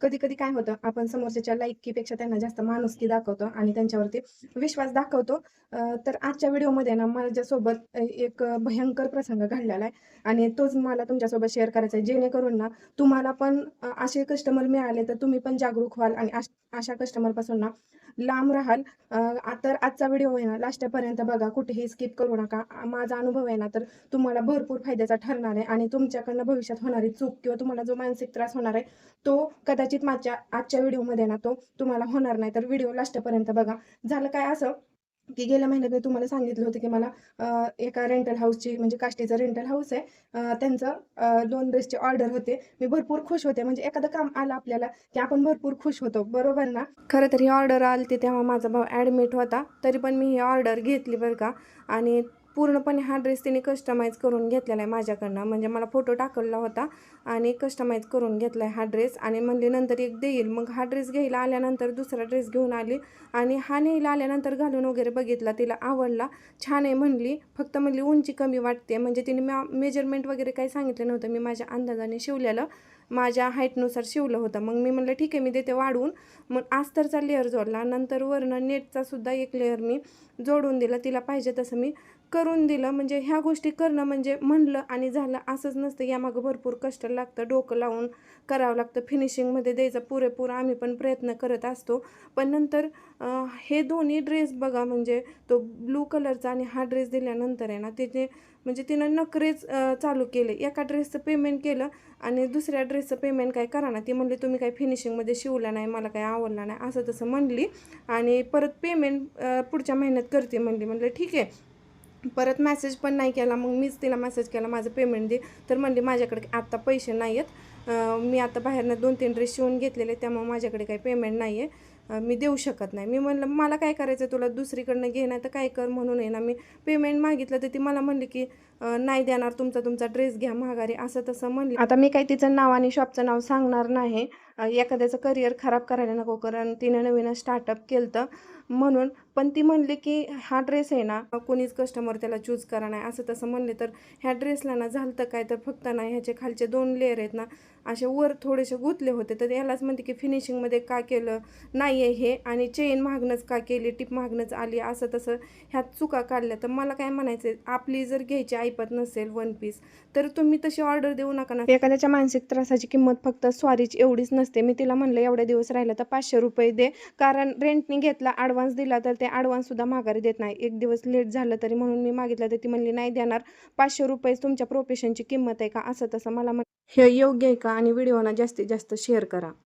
कधी-कधी काय होतं, आपण समोरच्याच्या लायकीपेक्षा त्यांना जास्त माणुसकी दाखवतो आणि त्यांच्यावरती विश्वास दाखवतो. तर आजच्या व्हिडिओमध्ये ना माझ्यासोबत एक भयंकर प्रसंग घडलेला आहे आणि तोच मला तुमच्यासोबत शेअर करायचा आहे. जेणेकरून ना तुम्हाला पण असे कस्टमर मिळाले तर तुम्ही पण जागरूक व्हाल आणि अशा कस्टमरपासून ना लांब राहाल. तर आजचा व्हिडिओ आहे ना लास्टपर्यंत बघा, कुठेही स्किप करू नका. माझा अनुभव आहे ना तर तुम्हाला भरपूर फायद्याचा ठरणार आहे आणि तुमच्याकडनं भविष्यात होणारी चूक किंवा तुम्हाला जो मानसिक त्रास होणार आहे, तो कदाचित माझ्या आजच्या व्हिडिओमध्ये ना तो तुम्हाला होणार नाही. तर व्हिडिओ लास्टपर्यंत बघा. झालं काय असं, की गेल्या महिन्यात मी तुम्हाला सांगितलं होतं, की मला एका रेंटल हाऊसची म्हणजे काष्टीचं रेंटल हाऊस आहे. त्यांचं 2 ड्रेसची ऑर्डर होते. मी भरपूर खुश होते. म्हणजे एखादं काम आलं आपल्याला, की आपण भरपूर खुश होतो. बरोबर ना? खरं तर ही ऑर्डर आली तेव्हा माझा भाऊ ॲडमिट होता. तरी पण मी ही ऑर्डर घेतली बरं का. आणि पूर्णपणे हा ड्रेस तिने कस्टमाइज करून घेतलेला आहे माझ्याकडनं. म्हणजे मला फोटो टाकलेला होता आणि कस्टमाइज करून घेतला आहे हा ड्रेस आणि म्हणली नंतर एक देईल. मग हा ड्रेस घ्यायला आल्यानंतर दुसरा ड्रेस घेऊन आली आणि हा न्यायला आल्यानंतर घालून वगैरे बघितला. तिला आवडला, छान आहे म्हणली. फक्त म्हणली उंची कमी वाटते. म्हणजे तिने मेजरमेंट वगैरे काही सांगितलं नव्हतं. मी माझ्या अंदाजाने शिवलेलं, माझ्या हाईटनुसार शिवलं होतं. मग मी म्हणलं ठीक आहे, मी देते वाढवून. मग अस्तरचा लेअर जोडला, नंतर वरनं नेटचा सुद्धा एक लेअर मी जोडून दिला. तिला पाहिजे तसं मी करून दिलं. म्हणजे ह्या गोष्टी करणं म्हणजे म्हणलं आणि झालं असंच नसतं. यामागं भरपूर कष्ट लागतं, डोकं लावून करावं लागतं. फिनिशिंगमध्ये द्यायचा पुरेपूर आम्ही पण प्रयत्न करत असतो. पण नंतर हे दोन्ही ड्रेस बघा, म्हणजे तो ब्लू कलरचा आणि हा ड्रेस दिल्यानंतर आहे ना तिने म्हणजे तिनं नखरेच चालू केले. एका ड्रेसचं पेमेंट केलं आणि दुसऱ्या ड्रेसचं पेमेंट काय करा ना. ती म्हणली तुम्ही काही फिनिशिंगमध्ये शिवला नाही, मला काही आवडला नाही, असं तसं म्हणली. आणि परत पेमेंट पुढच्या महिन्यात करते म्हणली. म्हणलं ठीक आहे. परत मेसेज पण नाही केला. मग मीच तिला मेसेज केला माझं पेमेंट दे. तर म्हणली माझ्याकडे आत्ता पैसे नाही आहेत, मी आता बाहेरनं 2-3 ड्रेस शिवून घेतलेले, त्यामुळे माझ्याकडे काही पेमेंट नाही आहे, मी देऊ शकत नाही. मी म्हणलं मला काय करायचं, तुला दुसरीकडनं घे नाही तर काय कर. म्हणून आहे ना मी पेमेंट मागितलं तर ती मला म्हणली की नाही देणार, तुमचा ड्रेस घ्या महागारी, असं तसं म्हणली. आता मी काही तिचं नाव आणि शॉपचं नाव सांगणार नाही. एखाद्याचं करिअर खराब करायला नको, कारण तिने नवीन स्टार्टअप केलं तर म्हणून. पण ती म्हणली की हा ड्रेस आहे ना कोणीच कस्टमर त्याला चूज करा नाही, असं तसं म्हणले. तर ह्या ड्रेसला ना झालं तर काय, तर फक्त ना ह्याचे खालचे 2 लेअर आहेत ना असे वर थोडेसे गुंतले होते. तर यालाच म्हणते की फिनिशिंगमध्ये का केलं नाही आहे हे, आणि चेन महागणंच का केली, टिप महागणंच आली, असं तसं ह्यात चुका काढल्या. तर मला काय म्हणायचं, आपली जर घ्यायची ऐपत नसेल वन पीस तर तुम्ही तशी ऑर्डर देऊ नका ना. एखाद्याच्या मानसिक त्रासाची किंमत फक्त स्वारीची एवढीच नसते. मी तिला म्हणलं एवढे दिवस राहिलं तर 500 रुपये दे, कारण रेंटने घेतला, ॲडव्हान्स दिला तर ते ॲडव्हान्ससुद्धा माघारी देत नाही. एक दिवस लेट झालं तरी म्हणून मी मागितलं तर ती म्हणली नाही देणार, 500 रुपये तुमच्या प्रोफेशनची किंमत आहे का, असं तसं मला हे योग्य आहे का. आणि व्हिडिओना जास्तीत जास्त शेअर करा.